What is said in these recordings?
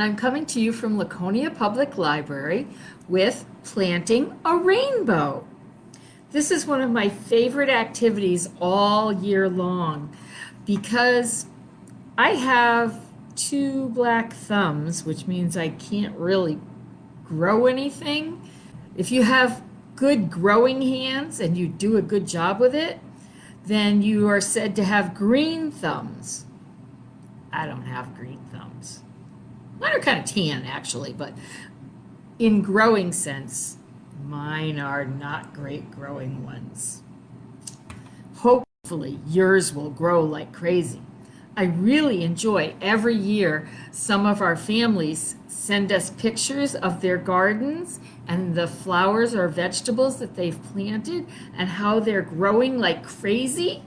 and I'm coming to you from Laconia Public Library with Planting a Rainbow. This is one of my favorite activities all year long because I have two black thumbs, which means I can't really grow anything. If you have good growing hands and you do a good job with it, then you are said to have green thumbs. I don't have green thumbs. Mine are kind of tan, actually, but in growing sense, mine are not great growing ones. Hopefully, yours will grow like crazy. I really enjoy every year some of our families send us pictures of their gardens and the flowers or vegetables that they've planted and how they're growing like crazy.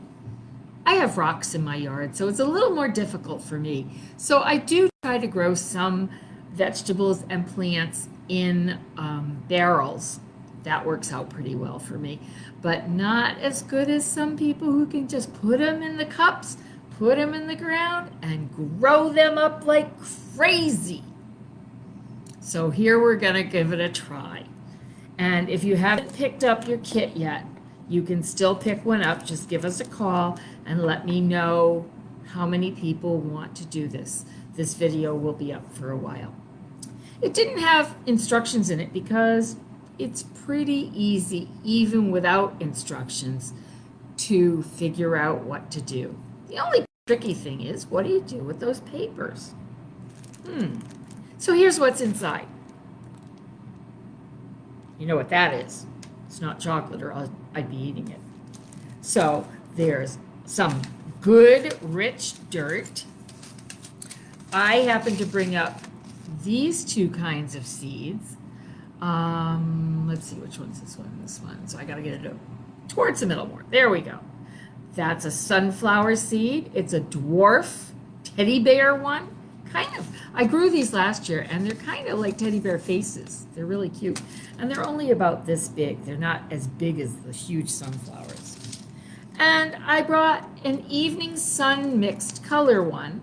I have rocks in my yard, so it's a little more difficult for me. So I do try to grow some vegetables and plants in barrels. That works out pretty well for me, but not as good as some people who can just put them in the cups, put them in the ground, and grow them up like crazy. So here we're going to give it a try. And if you haven't picked up your kit yet, you can still pick one up. Just give us a call and let me know how many people want to do this. This video will be up for a while. It didn't have instructions in it because it's pretty easy, even without instructions, to figure out what to do. The only tricky thing is, what do you do with those papers? So here's what's inside. You know what that is. It's not chocolate or I'd be eating it. So there's some good rich dirt. I happen to bring up these two kinds of seeds. Let's see, which one's this one? This one. So I got to get it towards the middle more. There we go. That's a sunflower seed. It's a dwarf teddy bear one. Kind of. I grew these last year, and they're kind of like teddy bear faces. They're really cute. And they're only about this big. They're not as big as the huge sunflowers. And I brought an evening sun mixed color one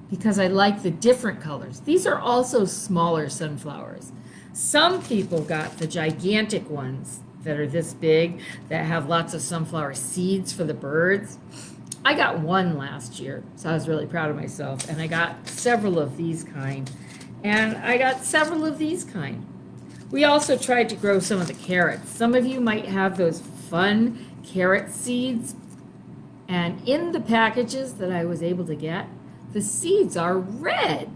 because I like the different colors. These are also smaller sunflowers. Some people got the gigantic ones that are this big, that have lots of sunflower seeds for the birds. I got one last year, so I was really proud of myself. And I got several of these kind. And I got several of these kind. We also tried to grow some of the carrots. Some of you might have those fun carrot seeds. And in the packages that I was able to get, the seeds are red.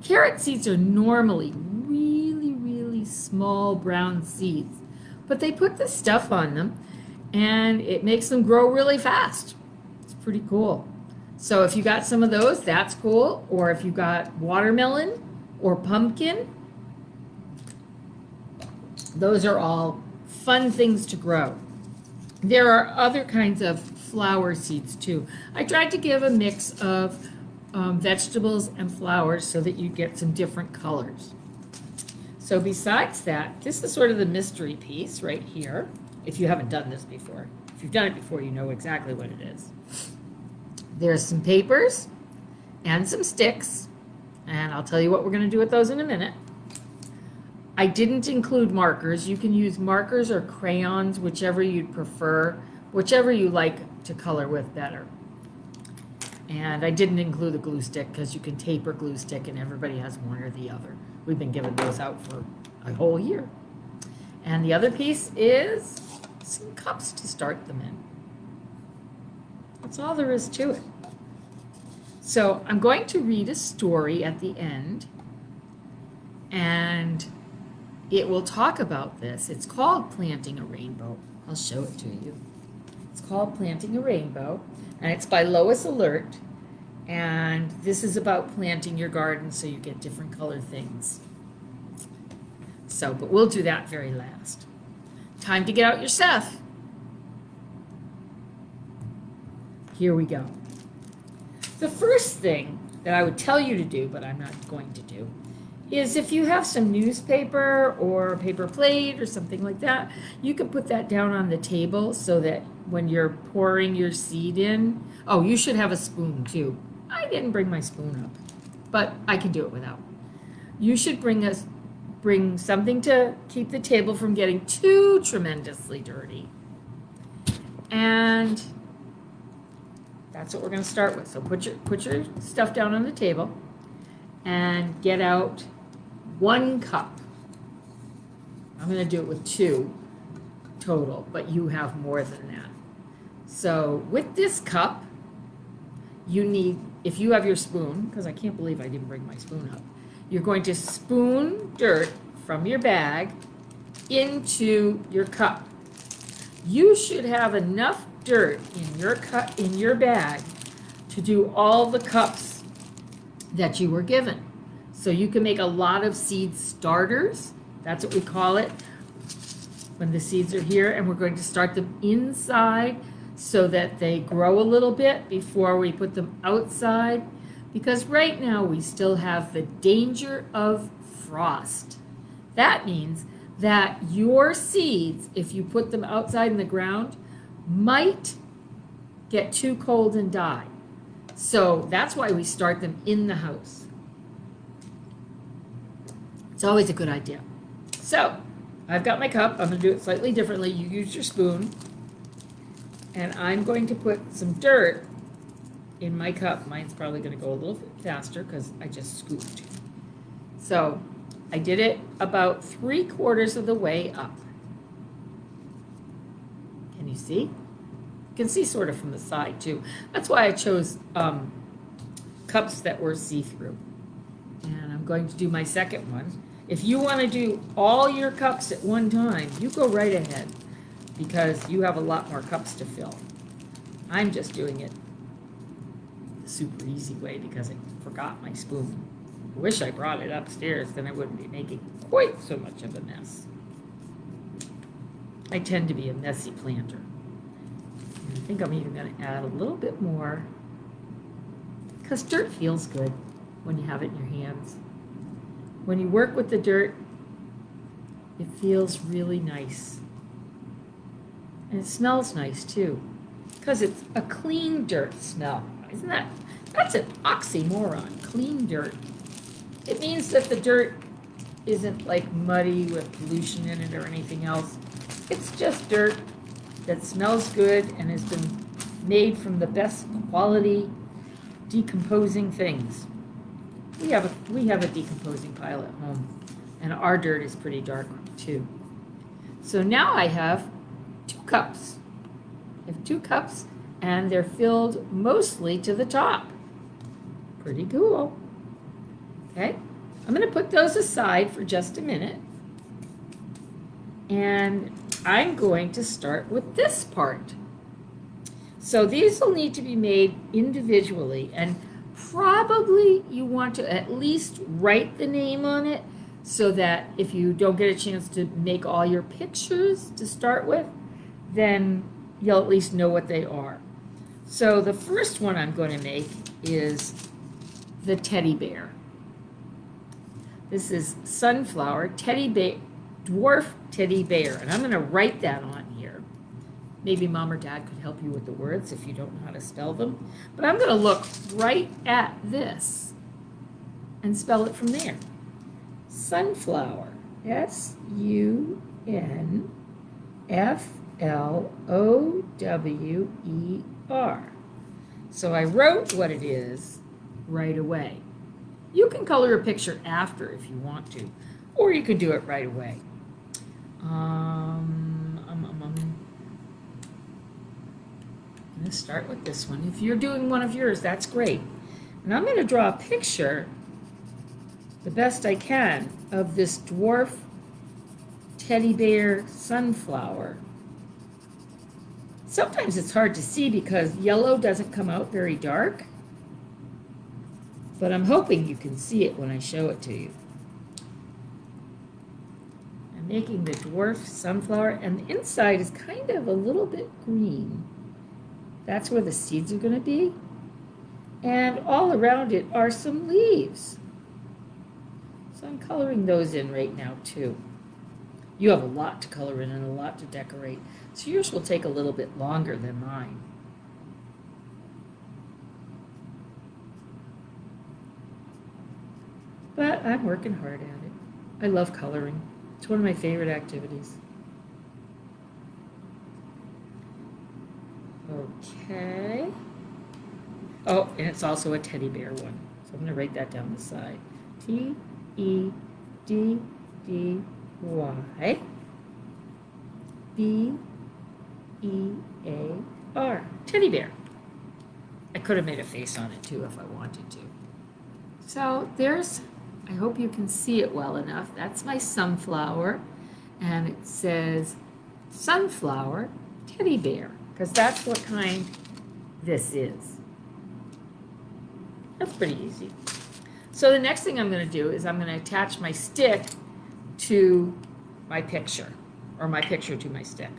Carrot seeds are normally really, really small brown seeds. But they put this stuff on them, and it makes them grow really fast. It's pretty cool. So if you got some of those, that's cool. Or if you got watermelon or pumpkin, those are all fun things to grow. There are other kinds of flower seeds too. I tried to give a mix of vegetables and flowers so that you get some different colors. So besides that, this is sort of the mystery piece right here, if you haven't done this before. If you've done it before, you know exactly what it is. There's some papers and some sticks, and I'll tell you what we're going to do with those in a minute. I didn't include markers. You can use markers or crayons, whichever you'd prefer, whichever you like to color with better. And I didn't include a glue stick because you can tape or glue stick and everybody has one or the other. We've been giving those out for a whole year. And the other piece is some cups to start them in. That's all there is to it. So I'm going to read a story at the end, and it will talk about this. It's called Planting a Rainbow. I'll show it to you. It's called Planting a Rainbow, and it's by Lois Ehlert. And this is about planting your garden so you get different colored things. So, but we'll do that very last. Time to get out your stuff. Here we go. The first thing that I would tell you to do, but I'm not going to do, is if you have some newspaper or paper plate or something like that, you can put that down on the table so that when you're pouring your seed in, oh, you should have a spoon too. I didn't bring my spoon up, but I can do it without. You should bring something to keep the table from getting too tremendously dirty. And that's what we're going to start with. So put your stuff down on the table and get out 1 cup. I'm going to do it with 2 total, but you have more than that. So with this cup, you need, if you have your spoon, because I can't believe I didn't bring my spoon up, you're going to spoon dirt from your bag into your cup. You should have enough dirt in your bag to do all the cups that you were given. So you can make a lot of seed starters. That's what we call it when the seeds are here, and we're going to start them inside so that they grow a little bit before we put them outside, because right now we still have the danger of frost. That means that your seeds, if you put them outside in the ground, might get too cold and die. So that's why we start them in the house. It's always a good idea. So I've got my cup. I'm going to do it slightly differently. You use your spoon. And I'm going to put some dirt in my cup. Mine's probably going to go a little bit faster because I just scooped. So I did it about 3/4 of the way up. Can you see? You can see sort of from the side too. That's why I chose cups that were see-through. And I'm going to do my second one. If you want to do all your cups at one time, you go right ahead, because you have a lot more cups to fill. I'm just doing it the super easy way because I forgot my spoon. I wish I brought it upstairs, then I wouldn't be making quite so much of a mess. I tend to be a messy planter. And I think I'm even going to add a little bit more, because dirt feels good when you have it in your hands. When you work with the dirt, it feels really nice. And it smells nice too, because it's a clean dirt smell. Isn't that? That's an oxymoron, clean dirt. It means that the dirt isn't like muddy with pollution in it or anything else. It's just dirt that smells good and has been made from the best quality decomposing things. We have a decomposing pile at home, and our dirt is pretty dark too. So now I have 2 cups. I have 2 cups, and they're filled mostly to the top. Pretty cool. Okay, I'm going to put those aside for just a minute, and I'm going to start with this part. So these will need to be made individually, and probably you want to at least write the name on it so that if you don't get a chance to make all your pictures to start with, then you'll at least know what they are. So the first one I'm going to make is the teddy bear. This is sunflower teddy bear, dwarf teddy bear, and I'm going to write that on here. Maybe mom or dad could help you with the words if you don't know how to spell them. But I'm going to look right at this and spell it from there. Sunflower, S-U-N-F-L-O-W-E-R. So I wrote what it is right away. You can color a picture after if you want to, or you could do it right away. I'm going to start with this one. If you're doing one of yours, that's great. And I'm going to draw a picture, the best I can, of this dwarf teddy bear sunflower. Sometimes it's hard to see because yellow doesn't come out very dark, but I'm hoping you can see it when I show it to you. I'm making the dwarf sunflower, and the inside is kind of a little bit green. That's where the seeds are going to be. And all around it are some leaves. So I'm coloring those in right now too. You have a lot to color in and a lot to decorate, so yours will take a little bit longer than mine. I'm working hard at it. I love coloring. It's one of my favorite activities. Okay. Oh, and it's also a teddy bear one. So I'm going to write that down the side. T-E-D-D-Y B-E-A-R. Teddy bear. I could have made a face on it too if I wanted to. So there's, I hope you can see it well enough. That's my sunflower. And it says sunflower teddy bear, because that's what kind this is. That's pretty easy. So the next thing I'm going to do is I'm going to attach my stick to my picture, or my picture to my stick,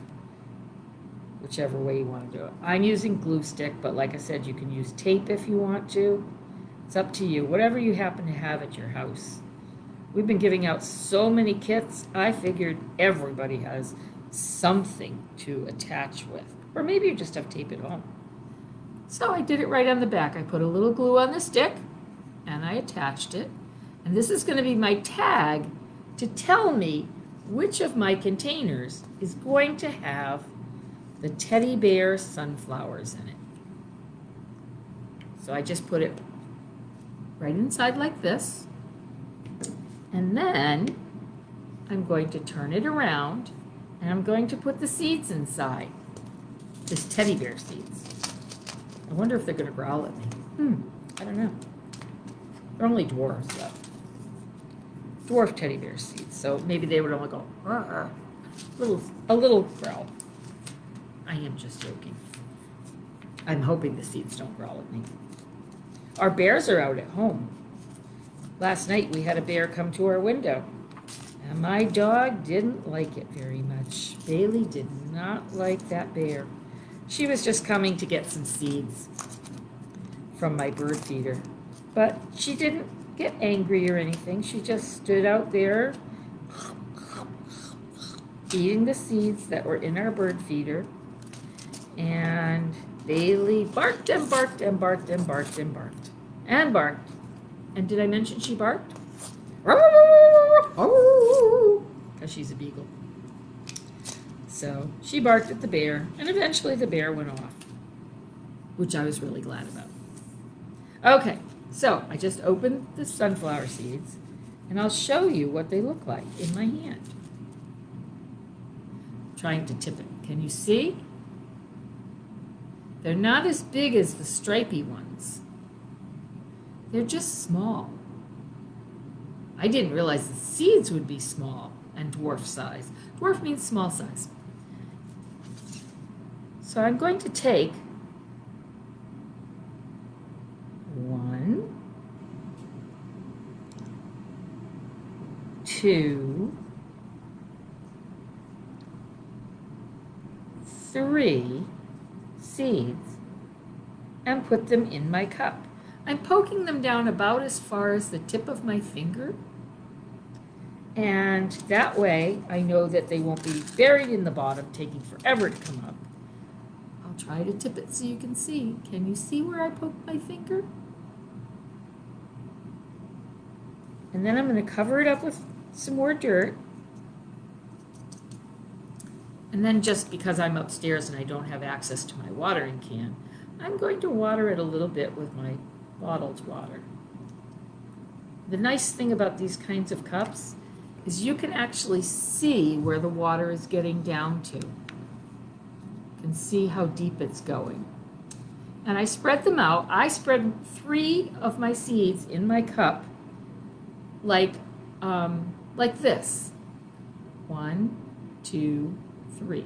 whichever way you want to do it. I'm using glue stick, but like I said, you can use tape if you want to. It's up to you, whatever you happen to have at your house. We've been giving out so many kits, I figured everybody has something to attach with. Or maybe you just have tape at home. So I did it right on the back. I put a little glue on the stick, and I attached it. And this is going to be my tag to tell me which of my containers is going to have the teddy bear sunflowers in it. So I just put it right inside like this. And then I'm going to turn it around, and I'm going to put the seeds inside. This teddy bear seeds. I wonder if they're going to growl at me. I don't know. They're only dwarfs, though. Dwarf teddy bear seeds. So maybe they would only go, a little growl. I am just joking. I'm hoping the seeds don't growl at me. Our bears are out at home. Last night we had a bear come to our window. And my dog didn't like it very much. Bailey did not like that bear. She was just coming to get some seeds from my bird feeder. But she didn't get angry or anything. She just stood out there eating the seeds that were in our bird feeder. And Bailey barked and barked and barked and barked and barked and barked. And did I mention she barked? Because she's a beagle. So she barked at the bear, and eventually the bear went off, which I was really glad about. Okay, so I just opened the sunflower seeds, and I'll show you what they look like in my hand. I'm trying to tip it. Can you see? They're not as big as the stripy ones. They're just small. I didn't realize the seeds would be small and dwarf size. Dwarf means small size. So I'm going to take 1, 2, 3 seeds and put them in my cup. I'm poking them down about as far as the tip of my finger. And that way I know that they won't be buried in the bottom, taking forever to come up. I'll try to tip it so you can see. Can you see where I poked my finger? And then I'm going to cover it up with some more dirt. And then just because I'm upstairs and I don't have access to my watering can, I'm going to water it a little bit with my bottled water. The nice thing about these kinds of cups is you can actually see where the water is getting down to. You can see how deep it's going. And I spread them out. I spread 3 of my seeds in my cup like this. 1, 2, 3.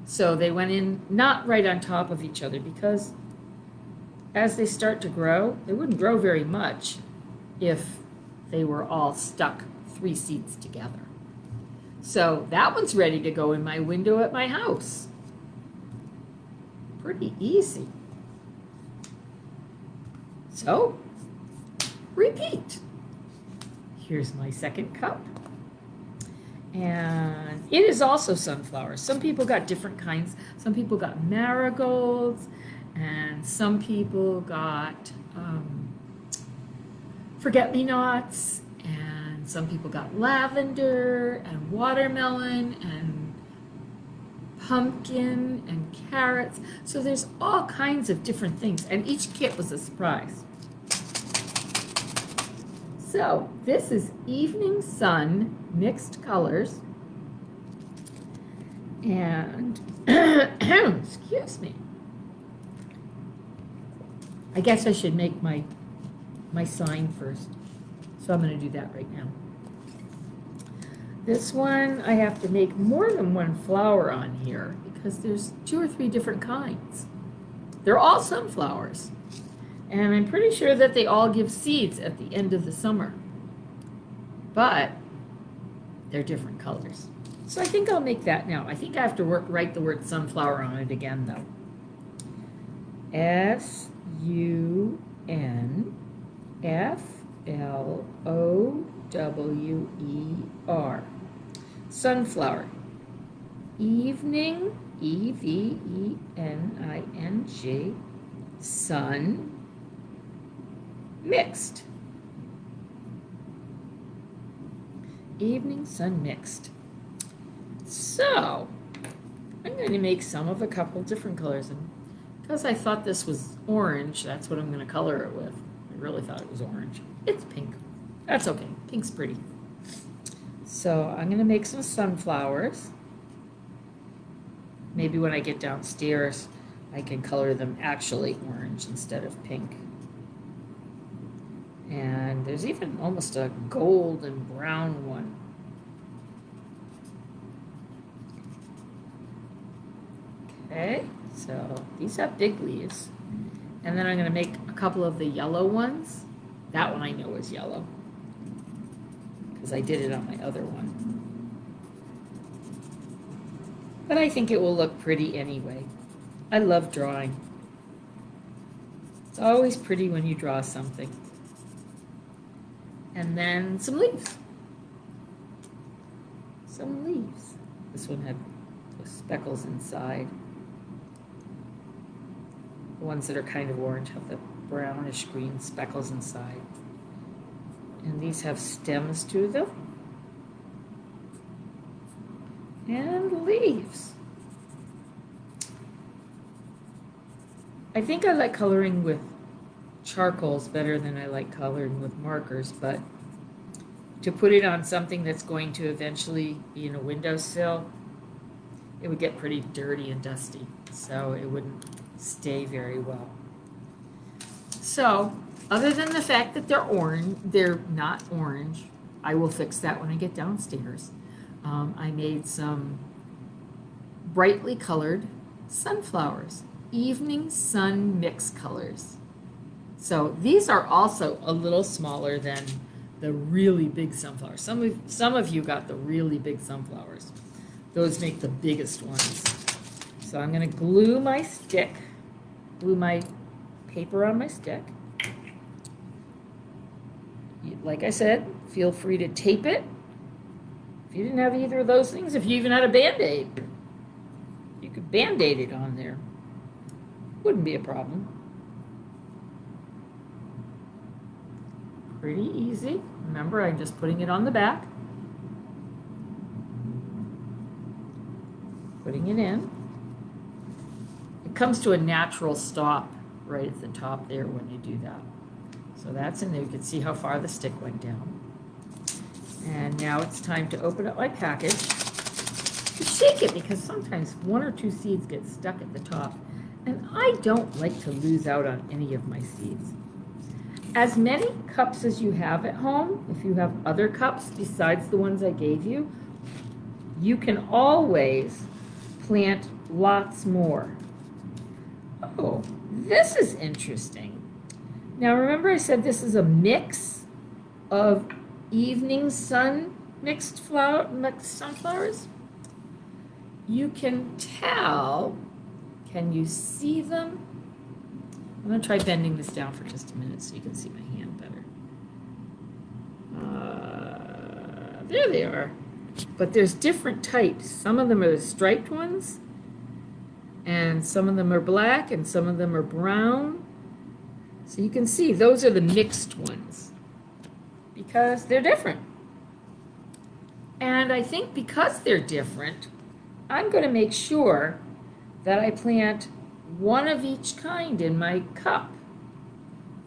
So they went in not right on top of each other, because as they start to grow, they wouldn't grow very much if they were all stuck 3 seeds together. So that one's ready to go in my window at my house. Pretty easy. So, repeat. Here's my second cup. And it is also sunflowers. Some people got different kinds. Some people got marigolds, and some people got forget-me-nots, and some people got lavender and watermelon and pumpkin and carrots. So there's all kinds of different things, and each kit was a surprise. So this is Evening Sun Mixed Colors. And, excuse me. I guess I should make my sign first. So I'm going to do that right now. This one, I have to make more than one flower on here because there's 2 or 3 different kinds. They're all sunflowers. And I'm pretty sure that they all give seeds at the end of the summer. But they're different colors. So I think I'll make that now. I think I have to write the word sunflower on it again, though. SUNFLOWER. Sunflower. Evening, EVENING, sun, mixed. Evening sun mixed. So, I'm going to make some of a couple different colors. And because I thought this was orange, that's what I'm going to color it with. I really thought it was orange. It's pink. That's okay. Pink's pretty. So, I'm going to make some sunflowers. Maybe when I get downstairs, I can color them actually orange instead of pink. And there's even almost a gold and brown one. Okay, so these have big leaves. And then I'm going to make a couple of the yellow ones. That one I know is yellow because I did it on my other one. But I think it will look pretty anyway. I love drawing. It's always pretty when you draw something. And then some leaves. Some leaves. This one had those speckles inside. The ones that are kind of orange have the brownish green speckles inside. And these have stems to them. And leaves. I think I like coloring with charcoals better than I like coloring with markers, but to put it on something that's going to eventually be in a windowsill, it would get pretty dirty and dusty, so it wouldn't stay very well. So, other than the fact that they're not orange, I will fix that when I get downstairs. I made some brightly colored sunflowers, evening sun mix colors. So these are also a little smaller than the really big sunflowers. Some of you got the really big sunflowers. Those make the biggest ones. So I'm going to glue my paper on my stick. Like I said, feel free to tape it. If you didn't have either of those things, if you even had a Band-Aid, you could Band-Aid it on there. Wouldn't be a problem. Pretty easy. Remember, I'm just putting it on the back. Putting it in. It comes to a natural stop right at the top there when you do that. So that's in there. You can see how far the stick went down. And now it's time to open up my package. To shake it because sometimes 1 or 2 seeds get stuck at the top. And I don't like to lose out on any of my seeds. As many cups as you have at home, if you have other cups besides the ones I gave you, you can always plant lots more. Oh, this is interesting. Now remember I said this is a mix of evening sun mixed sunflowers? You can tell, can you see them? I'm going to try bending this down for just a minute so you can see my hand better. There they are. But there's different types. Some of them are the striped ones, and some of them are black, and some of them are brown. So you can see those are the mixed ones because they're different. And I think because they're different, I'm going to make sure that I plant one of each kind in my cup.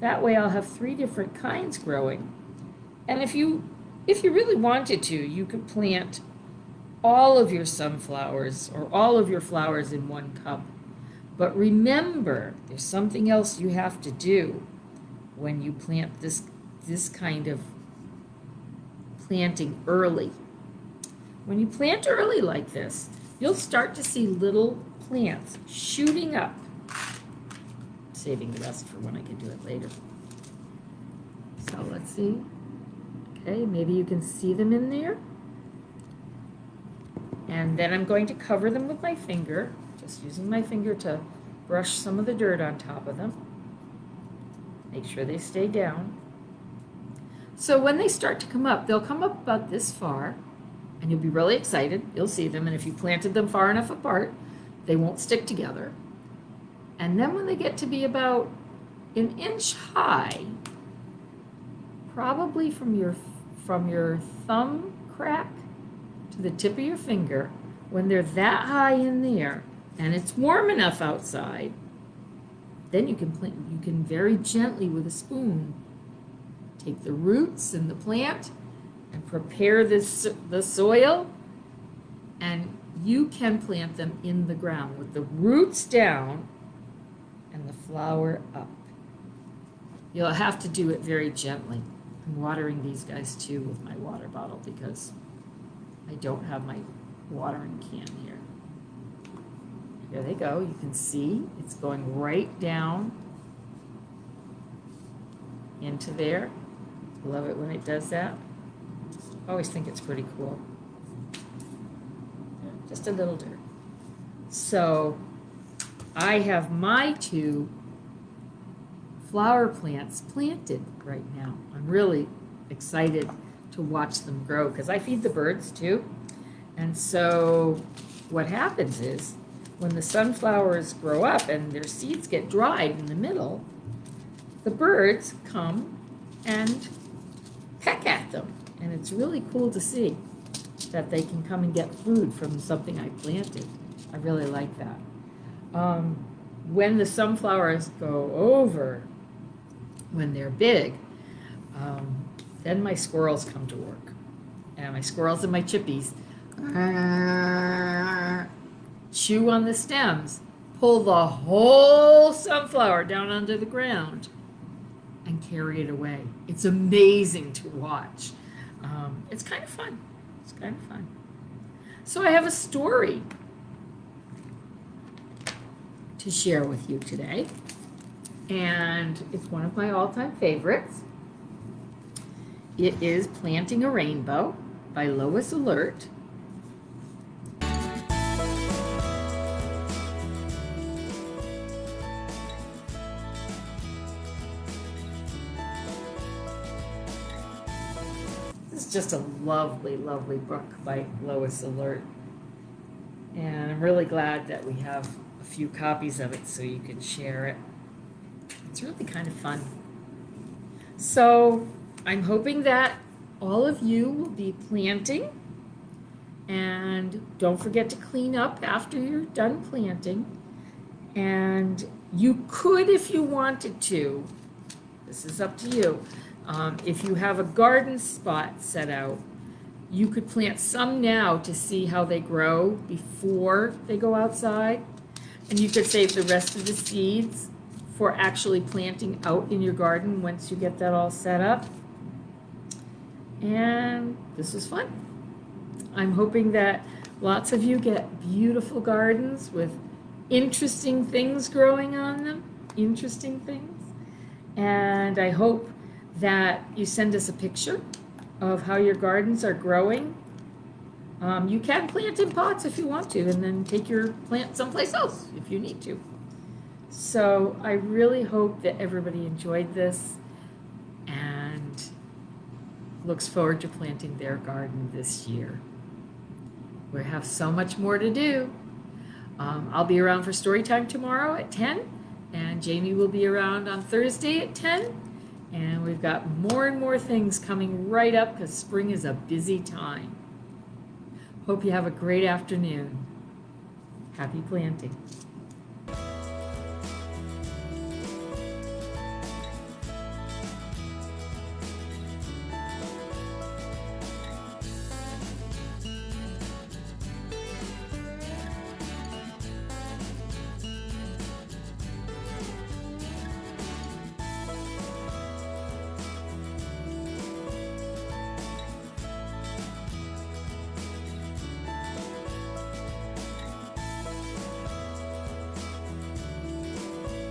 That way I'll have 3 different kinds growing. And if you really wanted to, you could plant all of your sunflowers or all of your flowers in one cup. But remember, there's something else you have to do when you plant this kind of planting early. When you plant early like this, you'll start to see little plants shooting up. Saving the rest for when I can do it later. So let's see. Okay, maybe you can see them in there. And then I'm going to cover them with my finger, just using my finger to brush some of the dirt on top of them. Make sure they stay down. So when they start to come up, they'll come up about this far, and you'll be really excited. You'll see them, and if you planted them far enough apart, they won't stick together. And then when they get to be about 1 inch high, probably from your thumb crack to the tip of your finger, when they're that high in there and it's warm enough outside, then you can very gently with a spoon take the roots in the plant and prepare the soil, and you can plant them in the ground with the roots down and the flower up. You'll have to do it very gently. I'm watering these guys too with my water bottle because I don't have my watering can here. There they go. You can see it's going right down into there. Love it when it does that. I always think it's pretty cool. Just a little dirt. So I have my 2 flower plants planted right now. I'm really excited to watch them grow because I feed the birds too. And so what happens is when the sunflowers grow up and their seeds get dried in the middle, the birds come and peck at them. And it's really cool to see that they can come and get food from something I planted. I really like that. When the sunflowers go over, when they're big, then my squirrels come to work. And my squirrels and my chippies chew on the stems, pull the whole sunflower down under the ground, and carry it away. It's amazing to watch. It's kind of fun. It's kind of fun. So I have a story to share with you today, and it's one of my all-time favorites. It is Planting a Rainbow by Lois Ehlert. This is just a lovely, lovely book by Lois Ehlert. And I'm really glad that we have a few copies of it so you can share it. It's really kind of fun. So I'm hoping that all of you will be planting, and don't forget to clean up after you're done planting. And you could, if you wanted to, this is up to you, if you have a garden spot set out, you could plant some now to see how they grow before they go outside. And you could save the rest of the seeds for actually planting out in your garden once you get that all set up. And this is fun. I'm hoping that lots of you get beautiful gardens with interesting things growing on them, interesting things. And I hope that you send us a picture of how your gardens are growing. You can plant in pots if you want to, and then take your plant someplace else if you need to. So I really hope that everybody enjoyed this and looks forward to planting their garden this year. We have so much more to do. I'll be around for story time tomorrow at 10, and Jamie will be around on Thursday at 10. And we've got more and more things coming right up because spring is a busy time. Hope you have a great afternoon. Happy planting.